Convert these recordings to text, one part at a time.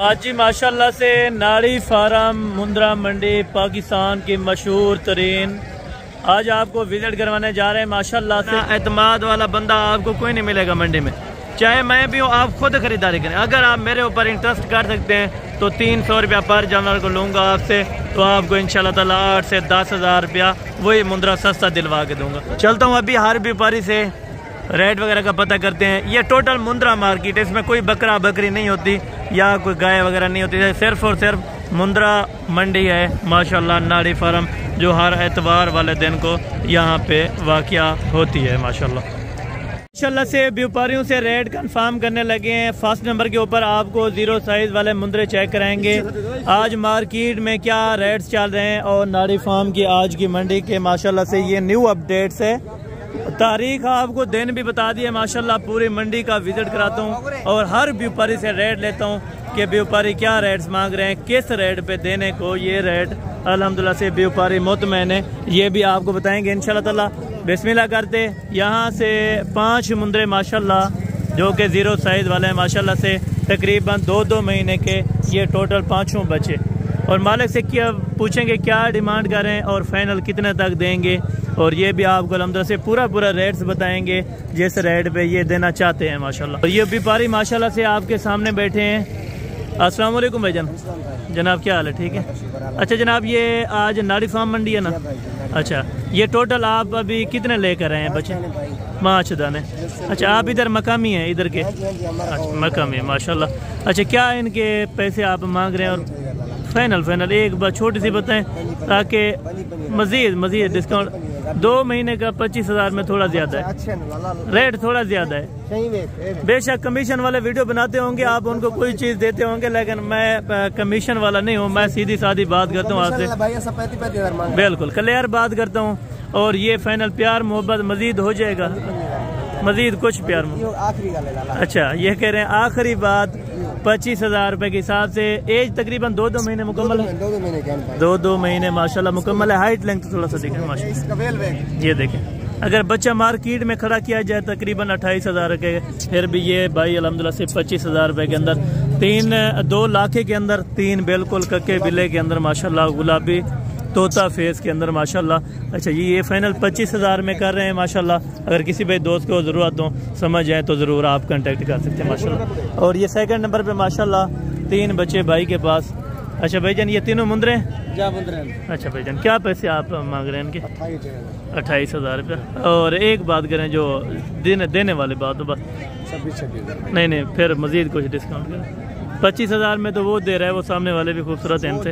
आज जी माशाल्लाह से नाड़ी फार्म मुंद्रा मंडी पाकिस्तान की मशहूर तरीन आज आपको विजिट करवाने जा रहे हैं। माशाल्लाह से एतमाद वाला बंदा आपको कोई नहीं मिलेगा मंडी में, चाहे मैं भी हूँ। आप खुद खरीदारी करें। अगर आप मेरे ऊपर इंटरेस्ट कर सकते हैं तो 300 रुपया पर जानवर को लूँगा आपसे, तो आपको इंशाल्लाह ताला 8 से 10,000 रुपया वही मुंद्रा सस्ता दिलवा के दूँगा। चलता हूँ अभी हर व्यापारी से रेट वगैरह का पता करते हैं। ये टोटल मुंद्रा मार्केट है, इसमें कोई बकरा बकरी नहीं होती या कोई गाय वगैरह नहीं होती, सिर्फ और सिर्फ मुंद्रा मंडी है माशाल्लाह नाड़ी फार्म, जो हर एतवार वाले दिन को यहाँ पे वाक़या होती है माशाल्लाह से। व्यापारियों से रेट कंफर्म करने लगे हैं। फर्स्ट नंबर के ऊपर आपको 0 साइज वाले मुंद्रे चेक कराएंगे आज मार्केट में क्या रेट्स चल रहे हैं और नाड़ी फार्म की आज की मंडी के माशाल्लाह से ये न्यू अपडेट्स है। तारीख आपको दिन भी बता दिया माशाल्लाह। पूरी मंडी का विजिट कराता हूँ और हर व्यापारी से रेट लेता हूँ कि व्यापारी क्या रेट्स मांग रहे हैं, किस रेट पे देने को ये रेट अल्हम्दुलिल्लाह से व्यापारी मुतमईन है, ये भी आपको बताएंगे इंशाल्लाह ताला। बिस्मिल्लाह करते यहाँ से 5 मुंद्रे माशाल्लाह जो कि 0 साइज वाले हैं माशाल्लाह से, तकरीबन 2-2 महीने के ये टोटल 5 बच्चे। और मालिक से क्या पूछेंगे क्या डिमांड करें और फाइनल कितने तक देंगे, और ये भी आपको अल्हम्दुलिल्लाह से पूरा रेट्स बताएंगे जिस रेट पे ये देना चाहते हैं माशाल्लाह। और ये व्यापारी माशाल्लाह से आपके सामने बैठे हैं। अस्सलाम वालेकुम भाईजान, जनाब क्या हाल है? ठीक है। अच्छा जनाब, ये आज नाड़ी फार्म मंडी है ना? अच्छा, ये टोटल आप अभी कितने लेकर आए हैं बच्चे? माशाल्लाह ने। अच्छा, आप इधर मकामी हैं इधर के? अच्छा, मकामी है माशाल्लाह। अच्छा, क्या इनके पैसे आप मांग रहे हैं और फाइनल एक बार छोटी सी बताएं ताकि मजीद डिस्काउंट। 2 महीने का 25,000 में थोड़ा ज्यादा है, रेट थोड़ा ज्यादा है। बेशक कमीशन वाले वीडियो बनाते होंगे आप, उनको कोई चीज देते होंगे, लेकिन मैं कमीशन वाला नहीं हूँ। मैं सीधी सादी बात करता हूँ आपसे, बिल्कुल क्लियर बात करता हूँ। और ये फाइनल प्यार मोहब्बत मजीद हो जाएगा, मजीद कुछ प्यार मोहब्बत। अच्छा, ये कह रहे हैं आखिरी बात 25,000 रुपए के हिसाब से। एज तकरीबन 2-2 महीने मुकम्मल है, 2-2 महीने माशाल्लाह मुकम्मल है। हाइट लेंथ थोड़ा सा देखें माशाल्लाह, ये देखें। अगर बच्चा मार्केट में खड़ा किया जाए तकरीबन 28,000 के, फिर भी ये भाई अल्हम्दुलिल्लाह से 25,000 रुपए के अंदर 2 लाखे के अंदर 3 बिल्कुल कक्के बिले के अंदर माशाल्लाह, गुलाबी तोता फेस के अंदर माशाल्लाह। अच्छा, ये फाइनल 25,000 में कर रहे हैं माशाल्लाह। अगर किसी भाई दोस्त को ज़रूरत हो समझ आए तो ज़रूर आप कांटेक्ट कर सकते हैं माशाल्लाह। और ये सेकंड नंबर पे माशाल्लाह 3 बच्चे भाई के पास। अच्छा भाईजान, ये तीनों मुंद्रे हैं? अच्छा भाईजान, क्या पैसे आप मांग रहे हैं इनके? 28,000 रुपया। और एक बात करें जो देने वाली बात हो, बस 26 नहीं फिर मजीद कुछ डिस्काउंट करें। 25,000 में तो वो दे रहा है, वो सामने वाले भी खूबसूरत हैं इनसे।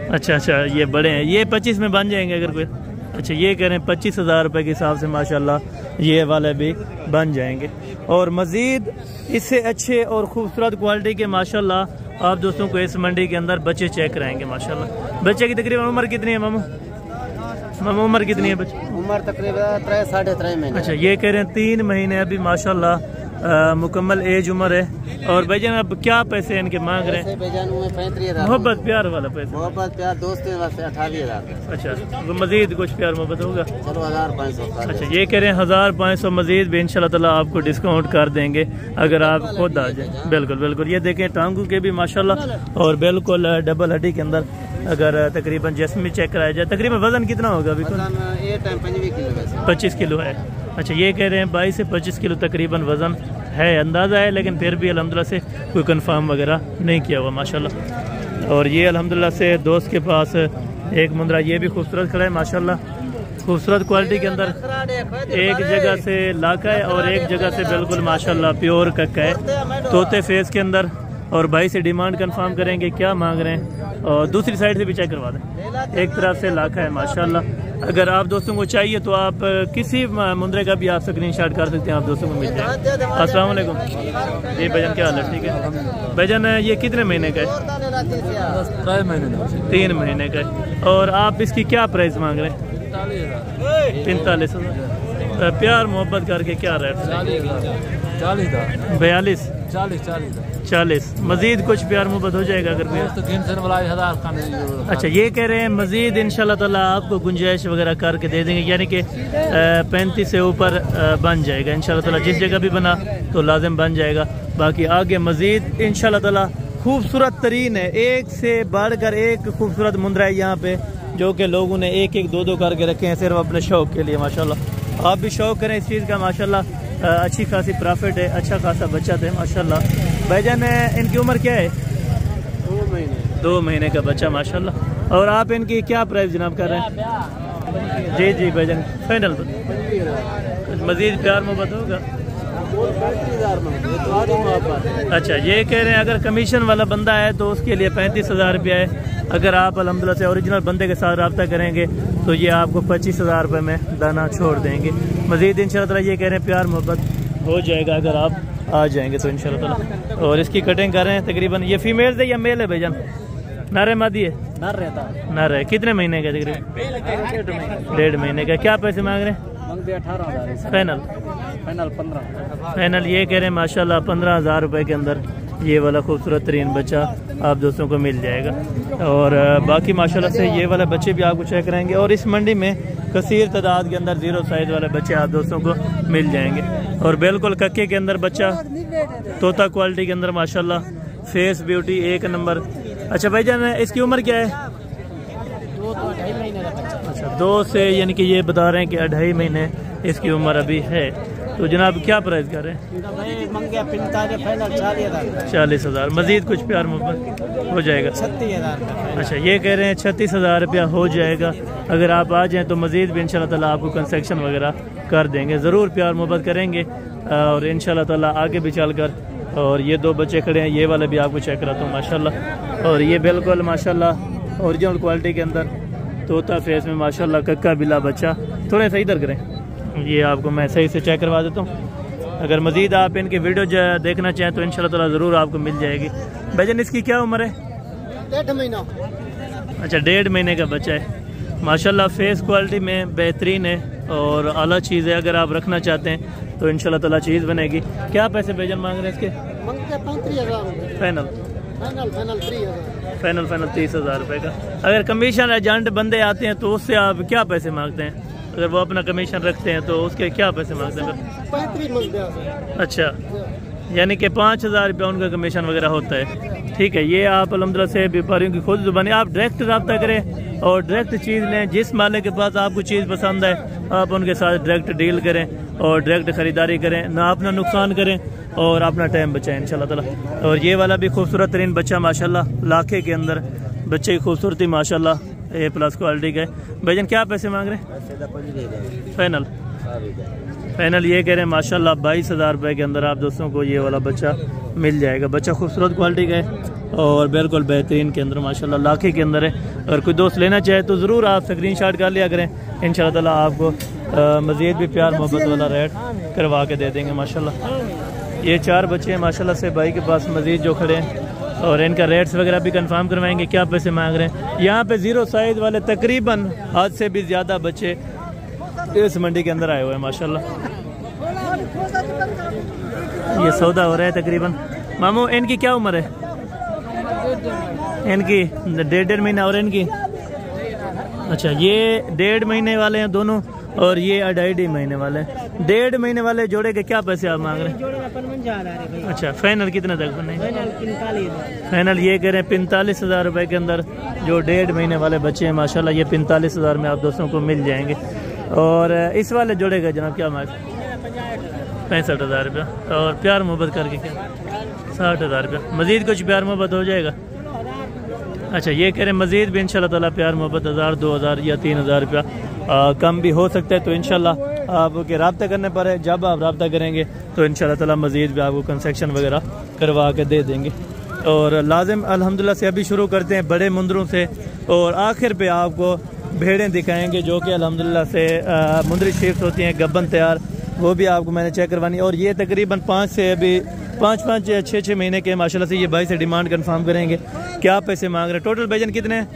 अच्छा, ये बड़े हैं, ये 25 में बन जाएंगे अगर कोई। अच्छा, ये कह रहे हैं 25,000 रुपये के हिसाब से माशाल्लाह ये वाले भी बन जाएंगे। और मज़ीद इससे अच्छे और खूबसूरत क्वालिटी के माशाल्लाह आप दोस्तों को इस मंडी के अंदर बच्चे चेक कराएंगे माशाल्लाह। बच्चे की तकरीबन उम्र कितनी है मामू? उम्र कितनी है बच्चे? उम्र तकरीबन 3-3.5 महीने। अच्छा, ये कह रहे हैं 3 महीने अभी माशाल्लाह मुकम्मल एज उम्र है। और भाईजान अब क्या पैसे इनके मांग रहे हैं? मोहब्बत प्यार वाला पैसा, मोहब्बत प्यार दोस्ती वास्ते 28,000। अच्छा, मजीद कुछ प्यार मोहब्बत होगा? चलो 1,500। अच्छा, ये कह रहे हैं 1,500 मजीद भी इंशाल्लाह ताला आपको डिस्काउंट कर देंगे अगर आप खुद आ जाए। बिल्कुल ये देखें टांगों के भी माशाल्लाह और बिल्कुल डबल हड्डी के अंदर। अगर तकरीबन जिस्म चेक कराया जाए तकरीबन वजन कितना होगा अभी? 25 किलो है। अच्छा, ये कह रहे हैं 22 से 25 किलो तकरीबन वजन है, अंदाज़ा है, लेकिन फिर भी अल्हम्दुलिल्लाह से कोई कंफर्म वगैरह नहीं किया हुआ माशाल्लाह। और ये अल्हम्दुलिल्लाह से दोस्त के पास एक मुंद्रा ये भी खूबसूरत खड़ा है माशाल्लाह, खूबसूरत क्वालिटी के अंदर। एक जगह से लाका है और एक जगह से बिल्कुल माशाल्लाह प्योर कक्का है, तोते फेस के अंदर। और भाई से डिमांड कंफर्म करेंगे क्या मांग रहे हैं, और दूसरी साइड से भी चेक करवा दें। एक तरफ से लाखा है माशाल्लाह। अगर आप दोस्तों को चाहिए तो आप किसी मुंद्रे का भी आप स्क्रीनशॉट कर सकते हैं, आप दोस्तों को मिल जाए। अस्सलाम वालेकुम जी भाईजान, क्या हाल है? ठीक है भाईजान, ये कितने महीने का है? 3 महीने का है। और आप इसकी क्या प्राइस मांग रहे हैं? 45,000। प्यार मोहब्बत करके क्या रेट? 42 40। मजीद कुछ प्यार मोहब्बत हो जाएगा अगर अच्छा, ये कह रहे हैं मजीद इंशाल्लाह ताला आपको गुंजाइश वगैरह करके दे देंगे, यानी कि 35 से ऊपर बन जाएगा इंशाल्लाह ताला। जिस जगह भी बना तो लाजिम बन जाएगा। बाकी आगे मजीद इंशाल्लाह ताला खूबसूरत तरीन है, एक से बढ़कर एक खूबसूरत मुंद्रा है यहाँ पे, जो कि लोगों ने एक एक दो दो करके रखे हैं सिर्फ अपने शौक के लिए। माशाल्लाह आप भी शौक करें इस चीज़ का। माशाल्लाह अच्छी खासी प्रॉफिट है, अच्छा खासा बचत है माशाल्लाह। भाईजान इनकी उम्र क्या है? 2 महीने का बच्चा माशाल्लाह। और आप इनकी क्या प्राइस जनाब कर रहे हैं? जी जी भाईजान फाइनल मजीद प्यार मोहब्बत होगा। अच्छा ये कह रहे हैं अगर कमीशन वाला बंदा है तो उसके लिए 35,000 रुपया है। अगर आप अल्हम्दुलिल्लाह से ओरिजिनल बंदे के साथ रब्ता करेंगे तो ये आपको 25,000 रुपये में दाना छोड़ देंगे। मजीद इंशाअल्लाह ये कह रहे हैं प्यार मोहब्बत हो जाएगा अगर आप आ जाएंगे तो इंशाअल्लाह। और इसकी कटिंग कर रहे हैं तकरीबन। ये फीमेल है या मेल है भाईजान? नर है मादी है? नर है। कितने महीने का तकरीबन? 1.5 महीने का। क्या पैसे मांग रहे हैं? 18,000 फाइनल 15। फाइनल ये कह रहे हैं माशाल्लाह 15,000 रुपये के अंदर ये वाला खूबसूरत तरीन बच्चा आप दोस्तों को मिल जाएगा। और बाकी माशाल्लाह से ये वाले बच्चे भी आपको चेक कराएंगे। और इस मंडी में कसीर तादाद के अंदर 0 साइज वाले बच्चे आप दोस्तों को मिल जाएंगे। और बिल्कुल कक्के के अंदर बच्चा, तोता क्वालिटी के अंदर माशाल्लाह, फेस ब्यूटी 1 नंबर। अच्छा भाईजान इसकी उम्र क्या है? 2 महीने का बच्चा। अच्छा 2 से यानी कि ये बता रहे हैं कि 2.5 महीने इसकी उम्र अभी है। तो जनाब क्या प्राइस कर रहे हैं? 40,000। मजीद कुछ प्यार मोहब्बत हो जाएगा? 36,000। अच्छा ये कह रहे हैं 36,000 रुपया हो जाएगा। अगर आप आ जाएं तो मजीद भी इंशाल्लाह ताला आपको कंसेक्शन वगैरह कर देंगे। ज़रूर प्यार मोहब्बत करेंगे और इंशाल्लाह ताला आगे भी चल कर। और ये 2 बच्चे खड़े हैं, ये वाले भी आपको चेक कराता हूँ माशाल्लाह। और ये बिल्कुल माशाल्लाह ओरिजिनल क्वालिटी के अंदर तोता फेस में माशाल्लाह कक्का बिला बच्चा। थोड़े सा इधर करें, ये आपको मैं सही से चेक करवा देता हूँ। अगर मजीद आप इनके वीडियो देखना चाहें तो इंशाल्लाह ताला ज़रूर आपको मिल जाएगी। भाईजान इसकी क्या उम्र है? 1.5 महीना। अच्छा 1.5 महीने का बच्चा है माशाल्लाह। फेस क्वालिटी में बेहतरीन है और आला चीज़ है। अगर आप रखना चाहते हैं तो इंशाल्लाह ताला चीज़ बनेगी। क्या पैसे भाईजान मांग रहे हैं इसके? 35,000 फाइनल 30,000। फाइनल 30,000 रुपये का। अगर कमीशन एजेंट बंदे आते हैं तो उससे आप क्या पैसे मांगते हैं? अगर वो अपना कमीशन रखते हैं तो उसके क्या पैसे मांगते हैं? 35 अच्छा यानी कि 5,000 रुपया उनका कमीशन वगैरह होता है। ठीक है, ये आप अल्हम्दुलिल्लाह से व्यापारियों की खुद जुबानी, आप डायरेक्ट रब्ता करें और डायरेक्ट चीज़ लें। जिस माले के पास आपको चीज़ पसंद है आप उनके साथ डायरेक्ट डील करें और डायरेक्ट ख़रीदारी करें, ना अपना नुकसान करें और अपना टाइम बचाएं इंशाल्लाह ताला। और ये वाला भी खूबसूरत तरीन बच्चा माशाल्लाह, लाखे के अंदर बच्चे की खूबसूरती माशाल्लाह A+ क्वालिटी का है। भाईजान क्या पैसे मांग रहे हैं? फाइनल ये कह रहे हैं माशाल्लाह 22,000 रुपये के अंदर आप दोस्तों को ये वाला बच्चा मिल जाएगा। बच्चा खूबसूरत क्वालिटी का है और बिल्कुल बेहतरीन के अंदर माशाल्लाह, लाखे के अंदर है। अगर कोई दोस्त लेना चाहे तो ज़रूर आप स्क्रीनशॉट कर लिया करें, इंशाल्लाह ताला आपको मज़ीद भी प्यार मोहब्बत वाला रेट करवा के दे देंगे माशाल्लाह। ये 4 बच्चे हैं माशाल्लाह से भाई के पास मज़ीद जो खड़े हैं और इनका रेट्स वगैरह भी कंफर्म करवाएंगे क्या पैसे मांग रहे हैं। यहाँ पे 0 साइज वाले तकरीबन आज से भी ज़्यादा बच्चे इस मंडी के अंदर आए हुए हैं माशाल्लाह। ये सौदा हो रहा है तकरीबन। मामू इनकी क्या उम्र है? इनकी 1.5 महीना। और इनकी अच्छा ये 1.5 महीने वाले हैं दोनों और ये 2.5 महीने वाले हैं। 1.5 महीने वाले जोड़े के क्या पैसे आप मांग रहे हैं? अच्छा फाइनल कितने तक बने? फाइनल ये कह रहे हैं 45,000 रुपये के अंदर जो 1.5 महीने वाले बच्चे हैं माशाल्लाह, ये 45,000 में आप दोस्तों को मिल जाएंगे। और इस वाले जोड़े का जनाब क्या मांग? 65,000 रुपया। और प्यार मोहब्बत करके क्या? 60,000 रुपया। मज़ीद कुछ प्यार मोहब्बत हो जाएगा? अच्छा ये कह रहे हैं मज़ीद भी इंशाल्लाह ताला प्यार मोहब्बत 1,000 2,000 या 3,000 रुपया कम भी हो सकता है। तो इंशाल्लाह आपके रब्ता करने पर है, जब आप रब्ता करेंगे तो इंशाल्लाह ताला मज़ीद भी आपको कंसेक्शन वगैरह करवा के दे देंगे। और लाजिम अल्हम्दुलिल्लाह से अभी शुरू करते हैं बड़े मुंदरों से और आखिर पे आपको भेड़ें दिखाएंगे जो कि अल्हम्दुलिल्लाह से मुंदरी शिफ्ट होती हैं, गब्बन तैयार, वो भी आपको मैंने चेक करवानी। और ये तकरीबन 5 से अभी 5 या 6 महीने के माशाल्लाह से ये भाई से डिमांड कंफर्म करेंगे क्या पैसे मांग रहे हैं। टोटल भाईजान कितने हैं?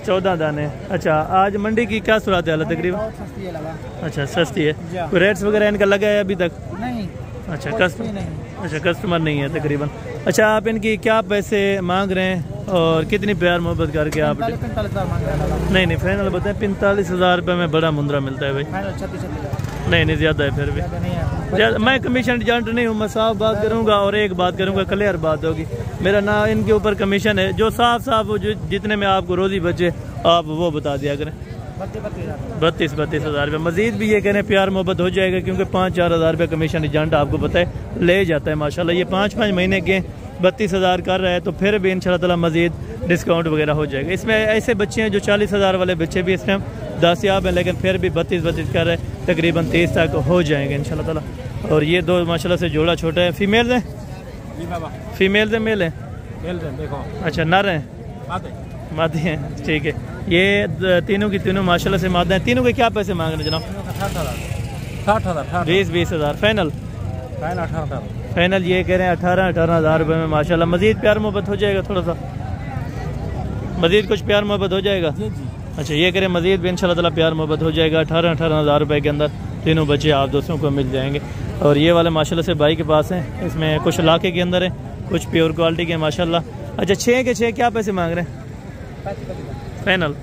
14 दाने। अच्छा आज मंडी की क्या सूरत है तकरीबन? अच्छा सस्ती है। कोई रेट्स वगैरह इनका लगा है अभी तक? नहीं। अच्छा कस्टमर नहीं है तकरीबन। अच्छा आप इनकी क्या पैसे मांग रहे हैं और कितनी प्यार मोहब्बत करके आप? 45,000 मांग रहे हैं। नहीं फाइनल बताएं। 45,000 रुपये में बड़ा मुंद्रा मिलता है भाई। नहीं ज़्यादा है फिर भी मैं कमीशन एजेंट नहीं हूँ, मैं साफ बात करूँगा और एक बात करूँगा, क्लियर बात होगी। मेरा ना इनके ऊपर कमीशन है, जो साफ जितने में आपको रोज़ी बचे आप वो बता दिया करें। 32 हज़ार रुपये मजीद भी ये कह रहे हैं प्यार मोहब्बत हो जाएगा, क्योंकि 5-4 हज़ार रुपये कमीशन एजेंट आपको पता है ले जाता है माशाल्लाह। ये 5-5 महीने के 32 हज़ार कर रहा है, तो फिर भी इंशाल्लाह ताला मजीद डिस्काउंट वगैरह हो जाएगा। इसमें ऐसे बच्चे हैं जो 40 हज़ार वाले बच्चे भी इस टाइम दस्याब हैं, लेकिन फिर भी 32 कर रहे हैं, तकरीबन 30 तक हो जाएंगे इंशाल्लाह ताला। और ये दो माशाल्लाह से जोड़ा छोटा है, फीमेल है, फीमेल है, मेल है, अच्छा नर है, मादी हैं, ठीक है। ये तीनों की तीनों माशाल्लाह से मादा हैं। तीनों के क्या पैसे मांग रहे हैं जनाब? 20 हज़ार फाइनल, फाइनल ये कह रहे हैं 18 हज़ार रुपये में माशाल्लाह। मजीद प्यार मोहब्बत हो जाएगा, थोड़ा सा मजीद कुछ प्यार मोहब्बत हो जाएगा। अच्छा ये करें मजीद भी इंशाल्लाह ताला प्यार मोहब्बत हो जाएगा। 18 हज़ार रुपये के अंदर तीनों बच्चे आप दोस्तों को मिल जाएंगे। और ये वाले माशाल्लाह से भाई के पास हैं, इसमें कुछ इलाके के अंदर है, कुछ प्योर क्वालिटी के माशाल्लाह। अच्छा 6 के 6 क्या पैसे मांग रहे हैं? फाइनल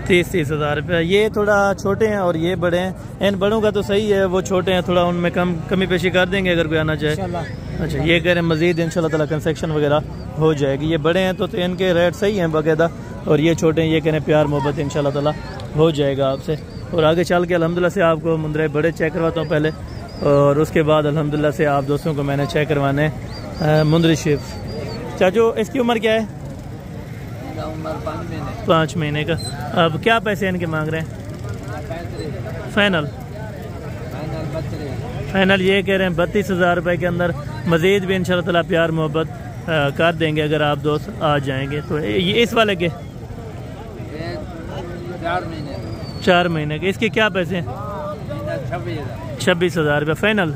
30 हज़ार रुपये। ये थोड़ा छोटे हैं और ये बड़े हैं। इन बड़ों का तो सही है, वो छोटे हैं, थोड़ा उनमें कमी पेशी कर देंगे अगर कोई आना चाहे। अच्छा ये कह रहे हैं मजीद इंशाल्लाह ताला कंसेक्शन वगैरह हो जाएगी। ये बड़े हैं तो इनके रेट सही हैं बाकायदा, और ये छोटे हैं, ये कह रहे हैं प्यार मोहब्बत इंशाल्लाह ताला हो जाएगा आपसे। और आगे चल के अल्हम्दुलिल्लाह से आपको मुंदरे बड़े चेक करवाता हूँ पहले, और उसके बाद अल्हम्दुलिल्लाह से आप दोस्तों को मैंने चेक करवाने मुंदरी शिफ्ट। चाचू इसकी उम्र क्या है? 5 महीने का। अब क्या पैसे इनके मांग रहे हैं? फाइनल ये कह रहे हैं 32 हज़ार रुपये के अंदर। मजीद भी इंशाल्लाह ताला प्यार मोहब्बत कर देंगे अगर आप दोस्त आ जाएंगे। तो ये इस वाले के 4 महीने के। इसके क्या पैसे हैं? 26 हज़ार रुपये फाइनल।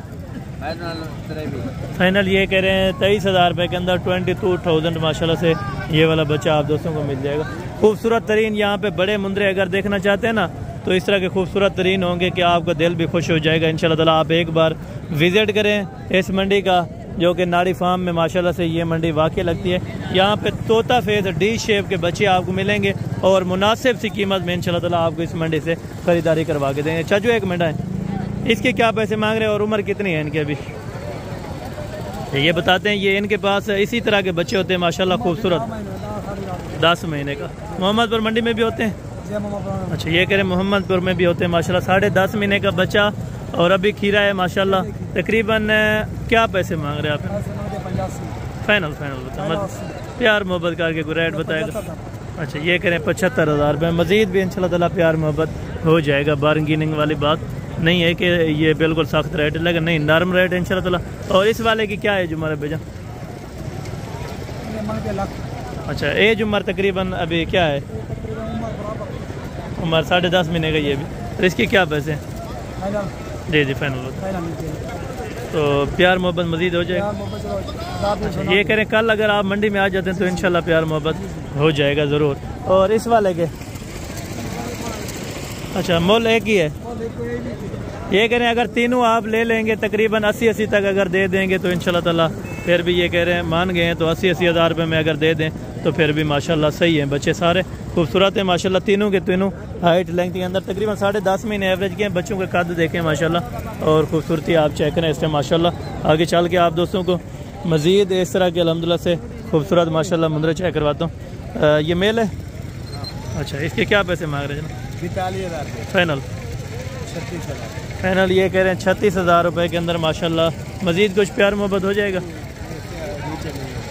फाइनल ये कह रहे हैं 23 हज़ार रुपये के अंदर 22,000 माशाल्लाह से ये वाला बच्चा आप दोस्तों को मिल जाएगा। खूबसूरत तरीन यहाँ पे बड़े मुंदरे अगर देखना चाहते हैं ना, तो इस तरह के खूबसूरत तरीन होंगे कि आपका दिल भी खुश हो जाएगा इंशाल्लाह ताला। आप एक बार विज़िट करें इस मंडी का, जो कि नाड़ी फार्म में माशाल्लाह से ये मंडी वाक़ई लगती है। यहाँ पे तोता फेस डी शेप के बच्चे आपको मिलेंगे, और मुनासिब सी कीमत में इंशाल्लाह ताला आपको इस मंडी से ख़रीदारी करवा के देंगे। चाचू एक मिनट है, इसके क्या पैसे मांग रहे हैं और उम्र कितनी है इनकी अभी? ये बताते हैं। ये इनके पास इसी तरह के बच्चे होते हैं माशाल्लाह खूबसूरत, 10 महीने का। मोहम्मदपुर मंडी में भी होते हैं? अच्छा ये कह रहे मोहम्मदपुर में भी होते हैं माशाल्लाह। 10.5 महीने का बच्चा और अभी खीरा है माशाल्लाह। तकरीबन क्या पैसे मांग रहे हैं आप? फाइनल बता, प्यार मोहब्बत करके कोई रेट बताएगा। अच्छा ये कह रहे हैं 75 हज़ार रुपये। मजीद भी इंशाल्लाह ताला प्यार मोहब्बत हो जाएगा। बार्गेनिंग वाली बात नहीं है कि ये बिल्कुल सख्त रेट है, लेकिन नहीं नरम रेट है इंशाल्लाह ताला। और इस वाले की क्या एज उम्र है बेजा? अच्छा एज उम्र तकरीबन अभी क्या है? उम्र 10.5 महीने का ये भी। तो इसके क्या पैसे हैं? जी फाइनल। तो प्यार मोहब्बत मजीद हो जाएगा। अच्छा, ये कह रहे कल अगर आप मंडी में आ जाते हैं तो इंशाल्लाह प्यार मोहब्बत हो जाएगा ज़रूर। और इस वाले के अच्छा मोल एक ही है। ये कह रहे हैं अगर तीनों आप ले लेंगे तकरीबन 80 तक अगर दे देंगे तो इंशाल्लाह ताला फिर भी ये कह रहे हैं मान गए हैं तो 80 हज़ार रुपये में अगर दे दें तो फिर भी माशाल्लाह सही है। बच्चे सारे खूबसूरत हैं माशाल्लाह, तीनों के तीनों हाइट लेंथ के अंदर तकरीबन 10.5 महीने एवरेज के हैं। बच्चों के कद देखें माशाल्लाह, और खूबसूरती आप चेक करें इस टाइम माशाल्लाह। आगे चल के आप दोस्तों को मज़ीद इस तरह के अल्हम्दुलिल्लाह से खूबसूरत माशाल्लाह मुंदरे चेक करवाता हूँ। ये मेल है? अच्छा इसके क्या पैसे मांग रहे हैं? 42 हज़ार फाइनल। 36 हज़ार फाइनल ये कह रहे हैं 36 हज़ार रुपये के अंदर माशाल्लाह। मज़ीद कुछ प्यार मोहब्बत हो जाएगा?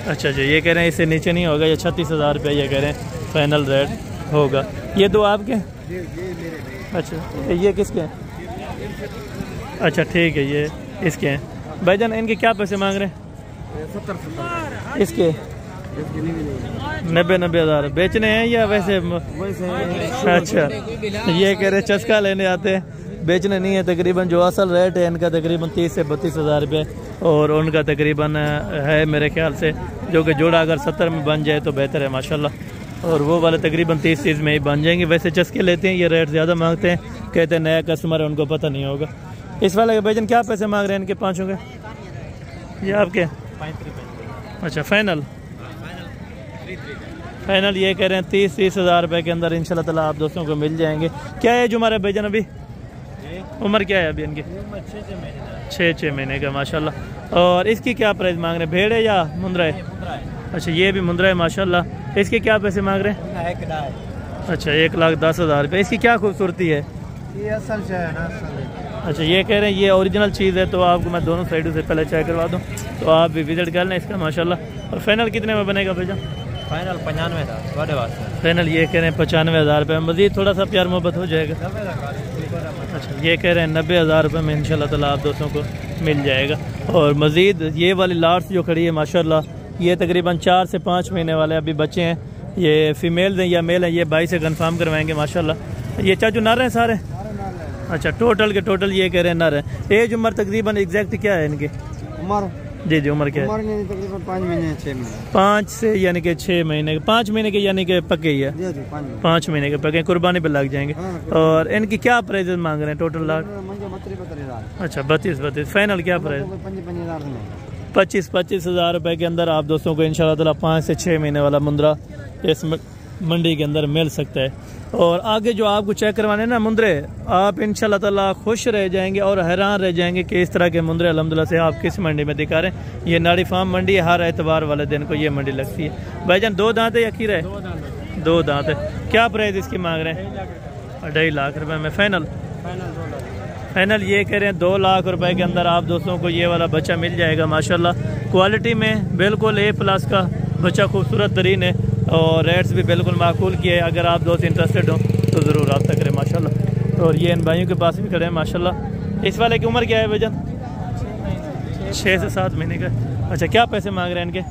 अच्छा ये कह रहे हैं इससे नीचे नहीं होगा। ये 36 हज़ार रुपये ये कह रहे हैं फाइनल रेट होगा। ये दो आपके? अच्छा ये किसके हैं? अच्छा ठीक है ये इसके हैं। भाईजान इनके क्या पैसे मांग रहे हैं? 70 इसके 90 हज़ार बेचने हैं या वैसे? अच्छा ये कह रहे चस्का लेने आते हैं, बेचने नहीं है। तकरीबन जो असल रेट है इनका तकरीबन 30 से 32 हज़ार रुपये, और उनका तकरीबन है मेरे ख्याल से जो कि जोड़ा अगर 70 में बन जाए तो बेहतर है माशाल्लाह। और वो वाले तकरीबन 30 में ही बन जाएंगे। वैसे चस्के लेते हैं, ये रेट ज़्यादा मांगते हैं, कहते हैं नया कस्टमर है उनको पता नहीं होगा। इस वाले के भाईजान क्या पैसे मांग रहे हैं इनके पाँचों के? ये आपके? अच्छा फाइनल फाइनल ये कह रहे हैं 30 हज़ार रुपये के अंदर इंशाल्लाह ताला आप दोस्तों को मिल जाएंगे। क्या एज उम्र है भाईजान अभी? उम्र क्या है अभी इनकी? 6 महीने का माशाल्लाह। और इसकी क्या प्राइस मांग रहे हैं? भेड़ है या मुंद्रा है? अच्छा ये भी मुंद्रा है माशाल्लाह। इसके क्या पैसे मांग रहे हैं? अच्छा 1,10,000 रुपये। इसकी क्या खूबसूरती है? ये असल है ना, अच्छा ये कह रहे हैं ये ओरिजिनल चीज़ है, तो आपको मैं दोनों साइडों से पहले चेक करवा दूँ, तो आप भी विजिट कर लें इसका माशाल्लाह। और फाइनल कितने में बनेगा भैया? फाइनल 95 था बड़े वास्ते। फाइनल ये कह रहे हैं 95,000 रुपये। मज़ीद थोड़ा सा प्यार मोहब्बत हो जाएगा। अच्छा ये कह रहे हैं 90,000 रुपये में इंशाल्लाह ताला आप दोस्तों को मिल जाएगा। और मज़ीद ये वाली लाट्स जो खड़ी है माशाल्लाह, ये तकरीबन 4 से 5 महीने वाले अभी बच्चे हैं। ये फीमेल हैं या मेल हैं, ये भाई से कंफर्म करवाएंगे माशाल्लाह। ये चाचू नर हैं सारे? अच्छा टोटल के टोटल ये कह रहे हैं नर है। एज उम्र तकरीबन एग्जैक्ट क्या है इनकी? उम्र जी उम्र क्या है? तकरीबन 5 महीने 6 महीने। 5 से यानी कि 6 महीने, 5 महीने के यानी कि पक्के ही है। 5 महीने के पक्के, कुर्बानी पे लग जाएंगे। और इनकी क्या प्राइस मांग रहे हैं टोटल लाख? अच्छा 32। फाइनल क्या प्राइस? 25 हज़ार रुपये के अंदर आप दोस्तों को इंशाल्लाह ताला 5 से 6 महीने वाला मुंद्रा इस मंडी के अंदर मिल सकता है। और आगे जो आपको चेक करवाने ना मुंद्रे, आप इंशाल्लाह ताला खुश रह जाएंगे और हैरान रह जाएंगे कि इस तरह के मुंद्रे अल्हम्दुलिल्लाह से आप किस मंडी में दिखा रहे हैं। ये नाड़ी फार्म मंडी है, हर एतवार वाले दिन को ये मंडी लगती है। भाईजान 2 दांत है या खीरा है? 2 दांत है। क्या प्राइस इसकी मांग रहे हैं? 2.5 लाख रुपए में। फाइनल ये कह रहे हैं 2 लाख रुपए के अंदर आप दोस्तों को ये वाला बच्चा मिल जाएगा माशाल्लाह। क्वालिटी में बिल्कुल A+ का बच्चा, खूबसूरत तरीन है और रेट्स भी बिल्कुल माकूल किए। अगर आप दोस्त इंटरेस्टेड हो तो ज़रूर रब्ता करें माशाल्लाह। और ये इन भाइयों के पास भी खड़े हैं माशाल्लाह। इस वाले की उम्र क्या है भाईजान? 6 से 7 महीने का। अच्छा क्या पैसे मांग रहे हैं इनके?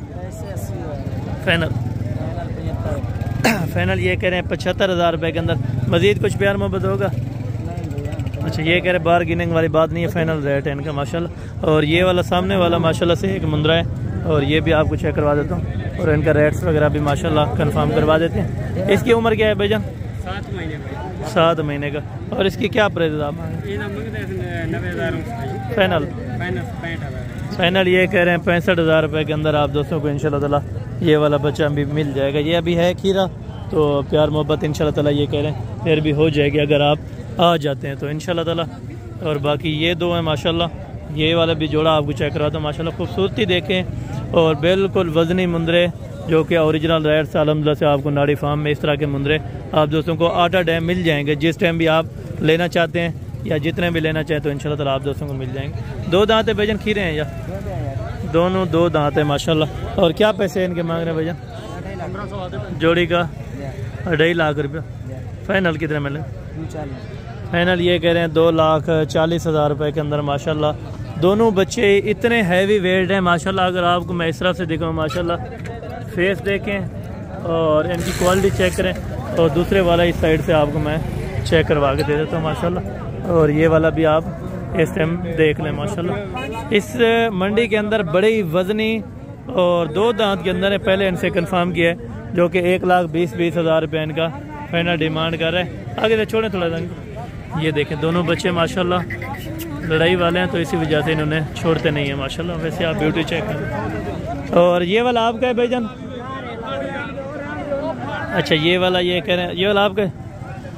फाइनल ये कह रहे हैं 75,000 रुपये के अंदर। मज़ीद कुछ प्यार मोहब्बत होगा? अच्छा ये कह रहे हैं बार्गेनिंग वाली बात नहीं है, फाइनल रेट है इनका माशाल्लाह। और ये वाला सामने वाला माशाल्लाह से एक मुंद्रा है, और ये भी आपको चेक करवा देता हूँ। और इनका रेट्स वगैरह भी माशाल्लाह कंफर्म करवा देते हैं। इसकी उम्र क्या है भाईजान? 7 महीने का। और इसकी क्या प्राइस आप? फाइनल ये कह रहे हैं 65,000 रुपये के अंदर आप दोस्तों को इंशाल्लाह ताला ये वाला बच्चा भी मिल जाएगा। ये अभी है खीरा, तो प्यार मोहब्बत इंशाल्लाह ताला ये कह रहे हैं फिर भी हो जाएगी अगर आप आ जाते हैं तो इंशाल्लाह ताला। और बाकी ये 2 हैं माशाल्लाह। ये वाला भी जोड़ा आपको चेक करवाता हूँ माशाल्लाह। खूबसूरती देखें और बिल्कुल वजनी मुंद्रे जो कि ओरिजिनल रेट से अल्हम्दुलिल्लाह से आपको नाड़ी फार्म में इस तरह के मुंद्रे आप दोस्तों को आटा डैम मिल जाएंगे। जिस टाइम भी आप लेना चाहते हैं या जितने भी लेना चाहें तो इंशाल्लाह ताला आप दोस्तों को मिल जाएंगे। 2 दांत है भाईजान, खीरे हैं या? दोनों 2 दांत है माशाल्लाह। और क्या पैसे इनके मांग रहे हैं भाईजान? जोड़ी का 2.5 लाख रुपया। फाइनल कितने मिले? फाइनल ये कह रहे हैं 2,40,000 रुपये के अंदर माशाल्लाह। दोनों बच्चे इतने हैवी वेट हैं माशाल्लाह। अगर आपको मैं इस तरह से दिखाऊँ माशाल्लाह, फेस देखें और इनकी क्वालिटी चेक करें। और दूसरे वाला इस साइड से आपको मैं चेक करवा के दे देता हूँ माशाल्लाह। और ये वाला भी आप इस टाइम देख लें माशाल्लाह। इस मंडी के अंदर बड़ी वजनी और 2 दांत के अंदर है। पहले इनसे कंफर्म किया है जो कि 1,20,000 रुपये इनका फाइनल डिमांड कर रहा है। आगे से छोड़ें थोड़ा सा। ये देखें दोनों बच्चे माशाल्लाह लड़ाई वाले हैं, तो इसी वजह से इन्होंने छोड़ते नहीं है माशाल्लाह। वैसे आप ब्यूटी चेक करें। और ये वाला आपका है भाईजान? अच्छा ये वाला ये कह रहे हैं ये वाला आपका है?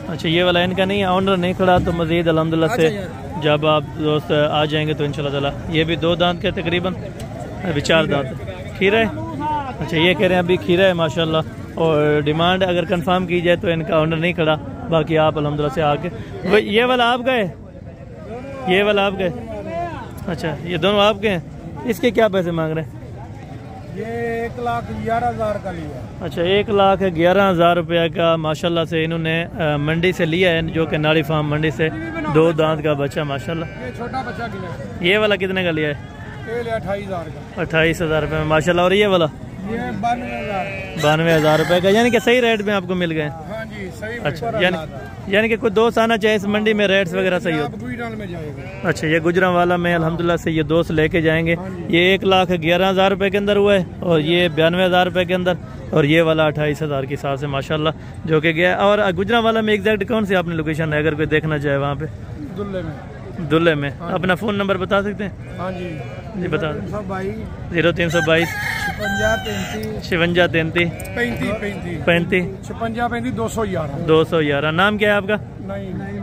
अच्छा ये वाला इनका नहीं है, ऑनर नहीं खड़ा। तो मज़ीद अल्हम्दुलिल्लाह से जब आप दोस्त आ जाएंगे तो इंशाल्लाह ताला। ये भी 2 दांत के तकरीबन, अभी 4 दांत। खीरा है? अच्छा ये कह रहे हैं अभी खीरा है माशाल्लाह। और डिमांड अगर कंफर्म की जाए तो इनका ऑनर नहीं खड़ा, बाकी आप अल्हम्दुलिल्लाह से आके। ये वाला आपका है? ये वाला आपका है? अच्छा ये दोनों आपके हैं। इसके क्या पैसे मांग रहे हैं? ये 1,11,000 का लिया। अच्छा 1,11,000 रुपये का माशाल्लाह से इन्होंने मंडी से लिया है, जो कि नाड़ी फार्म मंडी से। 2 दांत का बच्चा माशाल्लाह। ये छोटा बच्चा किला। ये वाला कितने का लिया है? 28,000 का। 28,000 रुपये में माशाल्लाह। और ये वाला? ये 92,000। 92,000 रुपये का, यानी कि सही रेट में आपको मिल गए। हाँ जी सही। अच्छा यानी कि कोई दोस्त आना चाहे इस मंडी में रेट्स वगैरह सही हो? में जाएगा। अच्छा ये गुजरांवाला में अल्हम्दुलिल्लाह से ये दोस्त लेके जाएंगे। ये 1,11,000 रुपये के अंदर हुआ है, और ये 92,000 रुपये के अंदर, और ये वाला 28,000 के हिसाब से माशाल्लाह जो कि गया। और गुजरांवाला में एग्जैक्ट कौन सी आपने लोकेशन है अगर कोई देखना चाहे वहाँ पे? दुल्हे में। अपना फ़ोन नंबर बता सकते हैं? हाँ जी जी बता दें। 0322 0322 56 56 33 35 35 56 35 211 211। नाम क्या है आपका? नहीं मैं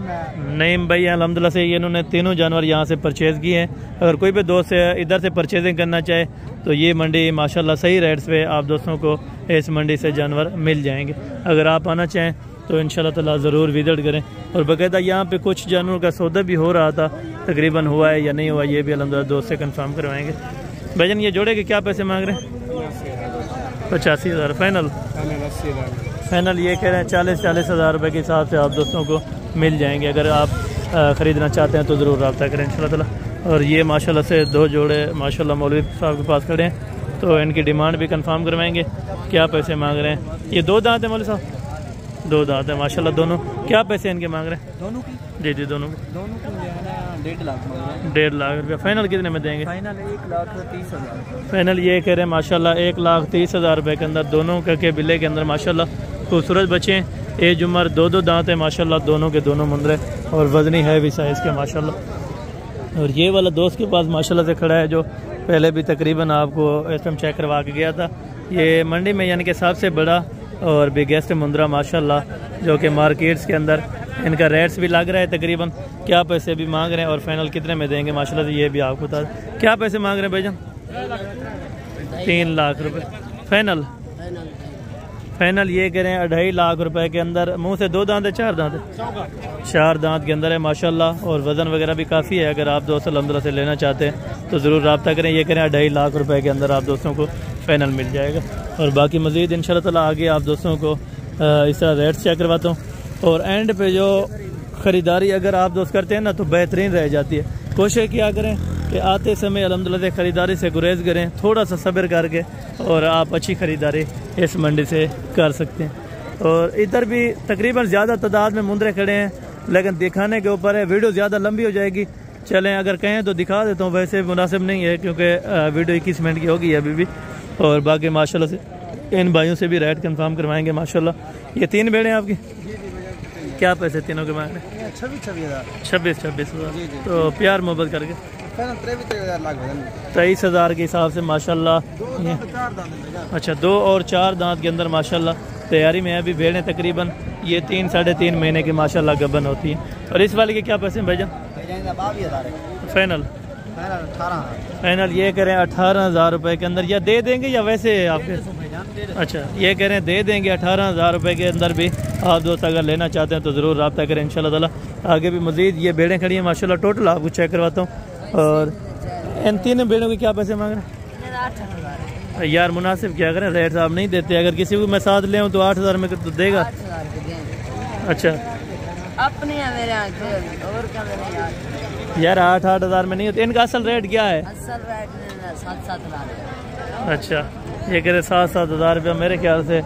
नईम भाई अल्हम्दुलिल्लाह से ये इन्होंने तीनों जानवर यहाँ से परचेज़ किए हैं। अगर कोई भी दोस्त इधर से परचेजिंग करना चाहे तो ये मंडी माशाल्लाह सही रेट्स पे आप दोस्तों को इस मंडी से जानवर मिल जाएंगे। अगर आप आना चाहें तो इंशाल्लाह ताला ज़रूर विजिट करें। और बाकायदा यहाँ पे कुछ जानवरों का सौदा भी हो रहा था, तकरीबन हुआ है या नहीं हुआ ये भी अल्हम्दुलिल्लाह दोस्त से कंफर्म करवाएंगे। भाईजान ये जोड़े के क्या पैसे मांग रहे हैं? 85,000 फाइनल। फाइनल ये कह रहे हैं 40 हज़ार रुपये के हिसाब से आप दोस्तों को मिल जाएंगे। अगर आप ख़रीदना चाहते हैं तो ज़रूर रब्ता करें इंशाल्लाह ताला। और ये माशाल्लाह से दो जोड़े माशाल्लाह मौलवी साहब के पास खड़े हैं तो इनकी डिमांड भी कंफर्म करवाएंगे क्या पैसे मांग रहे हैं। ये 2 दांत है मौलवी साहब? 2 दांत है माशाल्लाह दोनों। क्या पैसे इनके मांग रहे हैं? दोनों की जी जी दोनों के 1.5 लाख 1.5 लाख रुपया। फाइनल कितने में देंगे? फाइनल 1,30,000। फाइनल ये कह रहे हैं माशाल्लाह 1,30,000 रुपये के अंदर दोनों के बिले के अंदर माशाल्लाह खूबसूरत बच्चे हैं। एज उम्र 2 दांत है माशाल्लाह दोनों के दोनों मुंदरे और वजनी है भी साइज़ के माशाल्लाह। और ये वाला दोस्त के पास माशाल्लाह से खड़ा है जो पहले भी तकरीबन आपको एसएम चेक करवा के गया था। ये मंडी में यानी कि सबसे बड़ा और बिगेस्ट मुंदरा माशाल्लाह जो कि मार्केट्स के अंदर इनका रेट्स भी लग रहा है तकरीबन। क्या पैसे भी मांग रहे हैं और फाइनल कितने में देंगे माशाल्लाह से ये भी आपको बता दें। क्या पैसे मांग रहे हैं भाईजान? 3 लाख रुपए फाइनल। फाइनल ये कह रहे हैं 2.5 लाख रुपए के अंदर। मुंह से 2 दांत है 4 दांत है? 4 दांत के अंदर है माशाल्लाह और वज़न वगैरह भी काफ़ी है। अगर आप दोस्त अल्हम्दुलिल्लाह से लेना चाहते हैं तो ज़रूर रब्ता करें। ये कह रहे हैं 2.5 लाख रुपए के अंदर आप दोस्तों को फाइनल मिल जाएगा। और बाकी मज़ीद इंशाल्लाह ताला आगे आप दोस्तों को इस तरह रेट्स चेक करवाता हूँ। और एंड पे जो ख़रीदारी अगर आप दोस्त करते हैं ना तो बेहतरीन रह जाती है। कोशिश किया करें कि आते समय अल्हम्दुलिल्लाह से ख़रीदारी से गुरेज करें, थोड़ा सा सब्र करके, और आप अच्छी ख़रीदारी इस मंडी से कर सकते हैं। और इधर भी तकरीबन ज़्यादा तादाद में मुंदरे खड़े हैं लेकिन दिखाने के ऊपर है, वीडियो ज़्यादा लंबी हो जाएगी। चलें अगर कहें तो दिखा देता हूँ, वैसे मुनासिब नहीं है क्योंकि वीडियो 21 मिनट की होगी अभी भी। और बाकी माशाल्लाह से इन भाइयों से भी रेट कंफर्म करवाएंगे माशाल्लाह। ये 3 बेड़े हैं आपकी? क्या पैसे तीनों के मांग रहे हैं? 26 हज़ार। तो प्यार मोहब्बत करके 23,000 के हिसाब से माशाल्लाह। अच्छा 2 और 4 दांत के अंदर माशाल्लाह तैयारी में है अभी भेड़ें तकरीबन। ये 3 साढ़े 3 महीने की माशाल्लाह गबन होती हैं। और इस वाले के क्या पैसे हैं भाईजान? फाइनल। फाइनल ये कह रहे हैं 18,000 रुपये के अंदर। या दे देंगे या वैसे आपके? अच्छा ये कह रहे हैं दे देंगे 18,000 रुपये के अंदर भी। आप दोस्त अगर लेना चाहते हैं तो ज़रूर रब्ता करें इंशाल्लाह ताला। आगे भी मज़ीद ये बेड़ें खड़ी हैं माशाल्लाह। टोटल आपको चेक करवाता हूँ। और इन 3 बेड़ों के क्या पैसे मांग रहे हैं? यार मुनासिब क्या करें, रेट आप नहीं देते। अगर किसी को मैं साथ ले आऊँ तो 8,000 में तो देगा? अच्छा अपने मेरे और क्या मेरे यार 8 हज़ार में नहीं होते। इनका असल रेट क्या है? असल रेट 7-7 लाख। अच्छा ये कह रहे 7-7 हज़ार रुपया। मेरे ख्याल से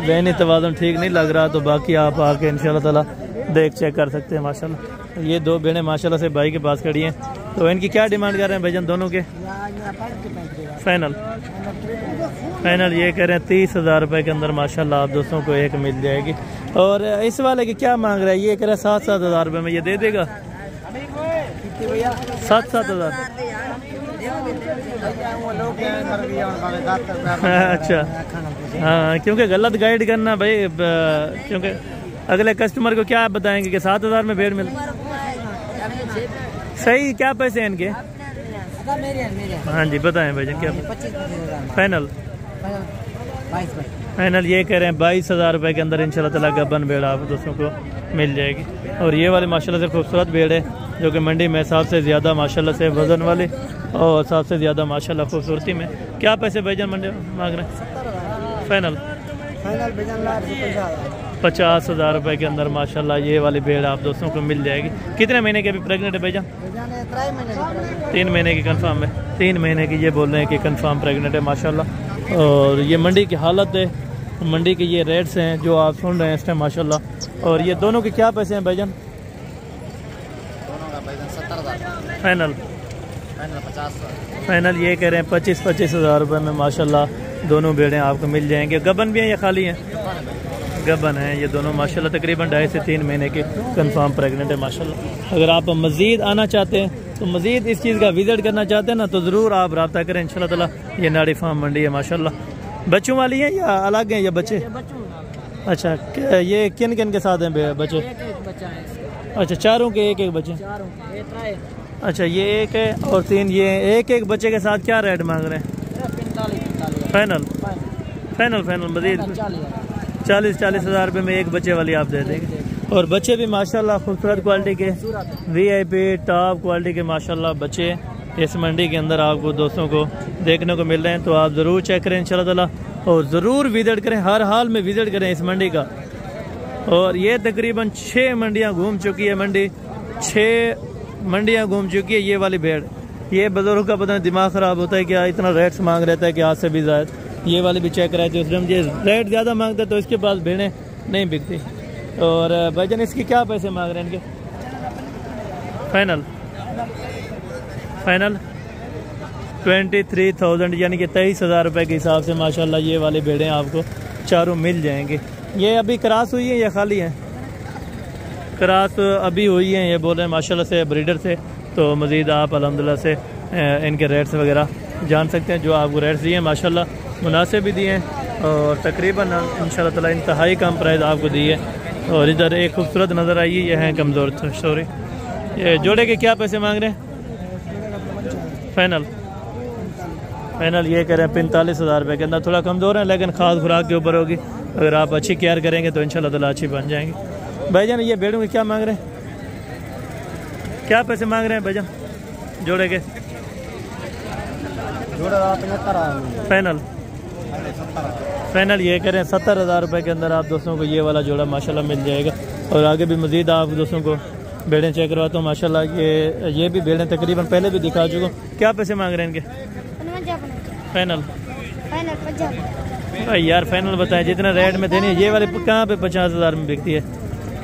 ज़हनी तवाज़ुन ठीक नहीं लग रहा, तो बाकी आप आके इंशाल्लाह ताला देख चेक कर सकते हैं माशाल्लाह। ये 2 बेड़े माशाल्लाह से भाई के पास खड़ी हैं। तो इनकी क्या डिमांड कर रहे हैं भाईजान दोनों के? फाइनल। फाइनल ये कह रहे हैं 30,000 रुपये के अंदर माशाल्लाह आप दोस्तों को एक मिल जाएगी। और इस वाले की क्या मांग रहा है? ये कह रहे हैं 7-7 हज़ार रुपये में। ये दे देगा? 7-7 हज़ार। अच्छा हाँ, क्योंकि गलत गाइड करना भाई, क्योंकि अगले कस्टमर को क्या आप बताएंगे कि 7,000 में भेड़ मिल। सही क्या पैसे हैं इनके? हाँ जी बताएं भाईजान क्या? फाइनल। फाइनल ये कह रहे हैं 22,000 रुपये के अंदर इंशाल्लाह ताला गबन भेड़ आप दोस्तों को मिल जाएगी। और ये वाले माशाल्लाह से खूबसूरत भेड़ है जो कि मंडी में सबसे ज़्यादा माशाल्लाह से वज़न वाले और सबसे ज़्यादा माशाल्लाह खूबसूरती में। क्या पैसे भाईजान मंडी मांग रहे हैं? फाइनल। 50,000 रुपये के अंदर माशाल्लाह ये वाली भेड़ आप दोस्तों को मिल जाएगी। कितने महीने के अभी प्रेगनेंट है भाईजान? 3 महीने की कंफर्म है। 3 महीने की ये बोल रहे हैं कि कंफर्म प्रेगनेंट है माशाल्लाह। और ये मंडी की हालत है, मंडी के ये रेट्स हैं जो आप सुन रहे हैं इस टाइम माशाल्लाह। और ये दोनों के क्या पैसे हैं भाईजान? फाइनल। फाइनल ये कह रहे हैं 25 हज़ार रुपये में माशाल्लाह दोनों भेड़ें आपको मिल जाएंगे। गबन भी हैं या खाली हैं? गबन है ये दोनों माशाल्लाह, तकरीबन 2.5 से 3 महीने के कंफर्म प्रेग्नेंट है माशाल्लाह। अगर आप मज़ीद आना चाहते हैं तो मज़ीद इस चीज़ का विज़िट करना चाहते हैं ना तो ज़रूर आप रब्ता करें इंशाल्लाह ताला। ये नाड़ी फार्म मंडी है माशाल्लाह। बच्चों वाली है या अलग हैं या बच्चे? अच्छा, ये किन किन के साथ हैं बच्चे? अच्छा, चारों के एक एक बच्चे? अच्छा, ये एक है और 3 ये एक एक बच्चे के साथ क्या रेट मांग रहे हैं? फाइनल मज़ीद 40 हज़ार रुपये में एक बच्चे वाली आप दे देंगे। और बच्चे भी माशाल्लाह खूबसूरत क्वालिटी के VIP टॉप क्वालिटी के माशाल्लाह बच्चे इस मंडी के अंदर आपको दोस्तों को देखने को मिल रहे हैं। तो आप ज़रूर चेक करें इंशाल्लाह ताला और ज़रूर विज़िट करें, हर हाल में विज़िट करें इस मंडी का। और ये तकरीबन 6 मंडियाँ घूम चुकी है मंडी, 6 मंडियाँ घूम चुकी है ये वाली भेड़। ये बुजुर्ग का पता नहीं दिमाग ख़राब होता है क्या, इतना रेट्स मांग रहता है कि आज से भी ज़्यादा। ये वाली भी चेक कराई थी उस टाइम, ये रेट ज़्यादा मांगता है तो इसके पास भेड़ें नहीं बिकती। और भाईजान इसके क्या पैसे मांग रहे हैं इनके? फाइनल 23,000 यानी कि 23,000 रुपये के हिसाब से माशाल्लाह ये वाली भेड़ें आपको चारों मिल जाएंगे। ये अभी क्रॉस हुई है या खाली हैं? क्रॉस अभी हुई है ये बोल रहे हैं माशाल्लाह से ब्रीडर से। तो मज़ीद आप अल्हम्दुलिल्लाह से इनके रेट्स वगैरह जान सकते हैं। जो आपको रेट्स दिए हैं माशाल्लाह मुनासिब भी दिए हैं और तकरीबन इंशाल्लाह ताला इंतहाई कम प्राइस आपको दी है। और इधर एक खूबसूरत नज़र आई ये है कमज़ोर सॉरी। ये जोड़े के क्या पैसे मांग रहे हैं? फाइनल ये कह रहे हैं 45 हज़ार रुपये के अंदर। थोड़ा कमज़ोर है लेकिन खास खुराक के ऊपर होगी, अगर आप अच्छी केयर करेंगे तो इंशाल्लाह ताला अच्छी बन जाएंगे। भाईजान ये भेड़ों के क्या मांग रहे हैं, क्या पैसे मांग रहे हैं भाईजान जोड़े के? फाइनल ये कह रहे हैं 70,000 रुपये के अंदर आप दोस्तों को ये वाला जोड़ा माशाल्लाह मिल जाएगा। और आगे भी मज़ीद आप दोस्तों को भेड़ें चेक करवाता हूँ माशाल्लाह। ये भी भेड़ें तकरीबन पहले भी दिखा चुका हूँ। क्या पैसे मांग रहे हैं इनके? फाइनल यार फाइनल बताएं जितना रेट में देनी है। ये वाले कहाँ पे 50,000 में बिकती है?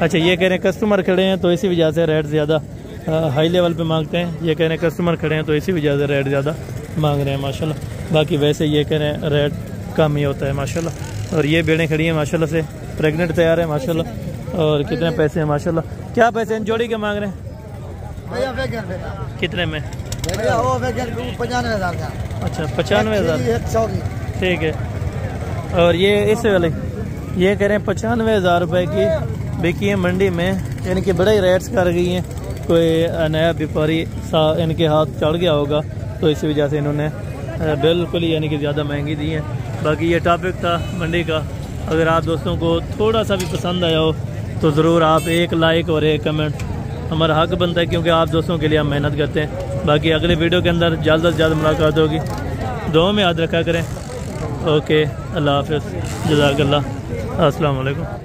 अच्छा, ये कह रहे हैं कस्टमर खड़े हैं तो इसी वजह से रेट ज़्यादा हाई लेवल पे मांगते हैं। ये कह रहे हैं कस्टमर खड़े हैं तो इसी वजह से रेट ज़्यादा मांग रहे हैं माशाल्लाह। बाकी वैसे ये कह रहे हैं रेट कम ही होता है माशाल्लाह। और ये भेड़ें खड़ी हैं माशाल्लाह से, प्रेग्नेंट तैयार है माशाल्लाह। और कितने पैसे हैं माशाल्लाह? क्या पैसे इन जोड़ी के मांग रहे हैं? कितने में? 95,000। अच्छा 95,000 ठीक है। और ये इस वाले ये कह रहे हैं 95,000 रुपये की बिकी है मंडी में, यानी कि बड़े रेट्स कर गई हैं। कोई नया व्यापारी इनके हाथ चढ़ गया होगा तो इसी वजह से इन्होंने बिल्कुल ही यानी कि ज़्यादा महंगी दी है। बाकी ये टॉपिक था मंडी का। अगर आप दोस्तों को थोड़ा सा भी पसंद आया हो तो ज़रूर आप एक लाइक और एक कमेंट, हमारा हक बनता है क्योंकि आप दोस्तों के लिए हम मेहनत करते हैं। बाकी अगले वीडियो के अंदर जल्द से जल्द मुलाकात होगी, दुआ में याद रखा करें। ओके, अल्लाह हाफ़िज़, जज़ाकल्लाह, अस्सलाम वालेकुम।